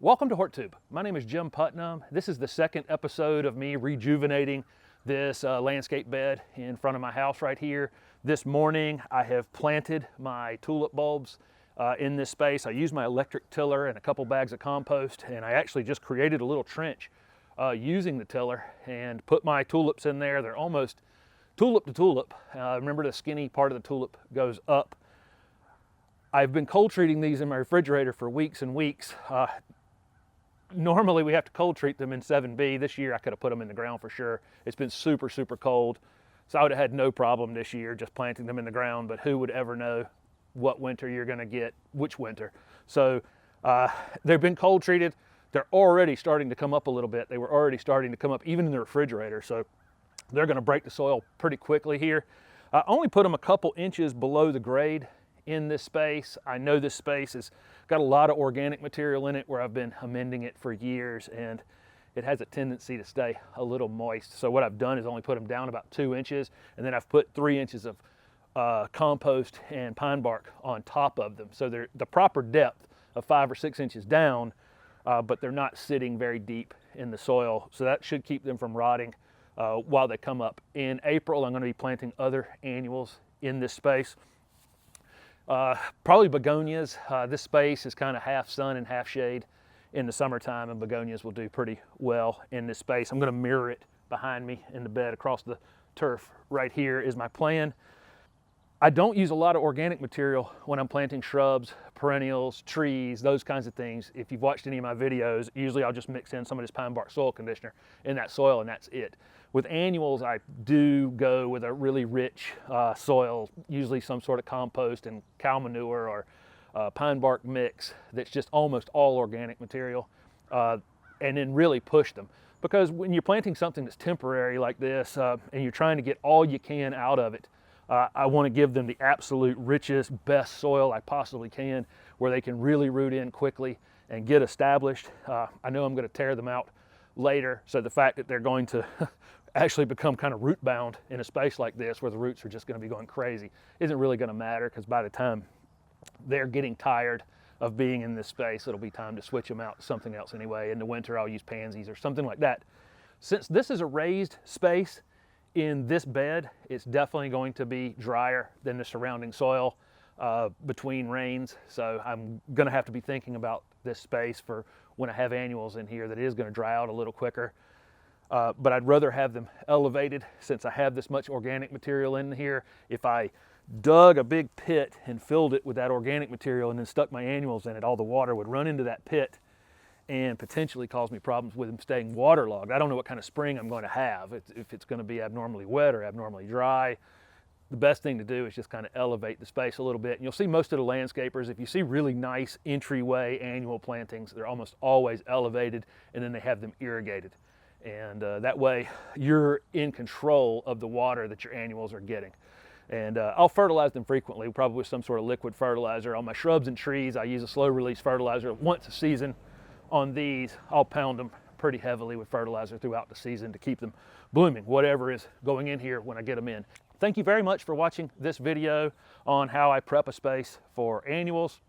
Welcome to HortTube. My name is Jim Putnam. This is the second episode of me rejuvenating this landscape bed in front of my house right here. This morning I have planted my tulip bulbs in this space. I used my electric tiller and a couple bags of compost, and I actually just created a little trench using the tiller and put my tulips in there. They're almost tulip to tulip. Remember, the skinny part of the tulip goes up. I've been cold treating these in my refrigerator for weeks and weeks. Normally we have to cold treat them in 7B. This year I could have put them in the ground for sure. It's been super, super cold. So I would have had no problem this year just planting them in the ground, but who would ever know what winter you're gonna get, which winter. So they've been cold treated. They're already starting to come up a little bit. They were already starting to come up even in the refrigerator. So they're gonna break the soil pretty quickly here. I only put them a couple inches below the grade in this space. I know this space has got a lot of organic material in it where I've been amending it for years, and it has a tendency to stay a little moist. So what I've done is only put them down about 2 inches, and then I've put 3 inches of compost and pine bark on top of them. So they're the proper depth of 5 or 6 inches down, but they're not sitting very deep in the soil. So that should keep them from rotting while they come up. In April, I'm going to be planting other annuals in this space. Probably begonias. This space is kind of half sun and half shade in the summertime, and begonias will do pretty well in this space. I'm going to mirror it behind me in the bed across the turf. Right here is my plan. I don't use a lot of organic material when I'm planting shrubs, perennials, trees, those kinds of things. If you've watched any of my videos, usually I'll just mix in some of this pine bark soil conditioner in that soil, and that's it. With annuals, I do go with a really rich soil, usually some sort of compost and cow manure or pine bark mix that's just almost all organic material, and then really push them. Because when you're planting something that's temporary like this, and you're trying to get all you can out of it, I want to give them the absolute richest, best soil I possibly can, where they can really root in quickly and get established. I know I'm going to tear them out later, so the fact that they're going to actually become kind of root bound in a space like this where the roots are just going to be going crazy isn't really going to matter, because by the time they're getting tired of being in this space, it'll be time to switch them out to something else anyway. In the winter, I'll use pansies or something like that. Since this is a raised space, in this bed, it's definitely going to be drier than the surrounding soil between rains. So I'm going to have to be thinking about this space for when I have annuals in here that it is going to dry out a little quicker. But I'd rather have them elevated since I have this much organic material in here. If I dug a big pit and filled it with that organic material and then stuck my annuals in it, all the water would run into that pit and potentially cause me problems with them staying waterlogged. I don't know what kind of spring I'm going to have, if it's going to be abnormally wet or abnormally dry. The best thing to do is just kind of elevate the space a little bit. And you'll see most of the landscapers, if you see really nice entryway annual plantings, they're almost always elevated, and then they have them irrigated. And that way you're in control of the water that your annuals are getting. And I'll fertilize them frequently, probably with some sort of liquid fertilizer. On my shrubs and trees, I use a slow release fertilizer once a season. On these, I'll pound them pretty heavily with fertilizer throughout the season to keep them blooming, whatever is going in here when I get them in. Thank you very much for watching this video on how I prep a space for annuals.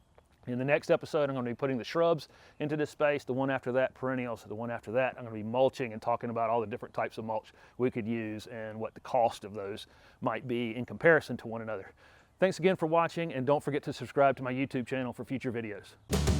In the next episode, I'm going to be putting the shrubs into this space. The one after that, perennials. The one after that, I'm going to be mulching and talking about all the different types of mulch we could use and what the cost of those might be in comparison to one another. Thanks again for watching, and don't forget to subscribe to my YouTube channel for future videos.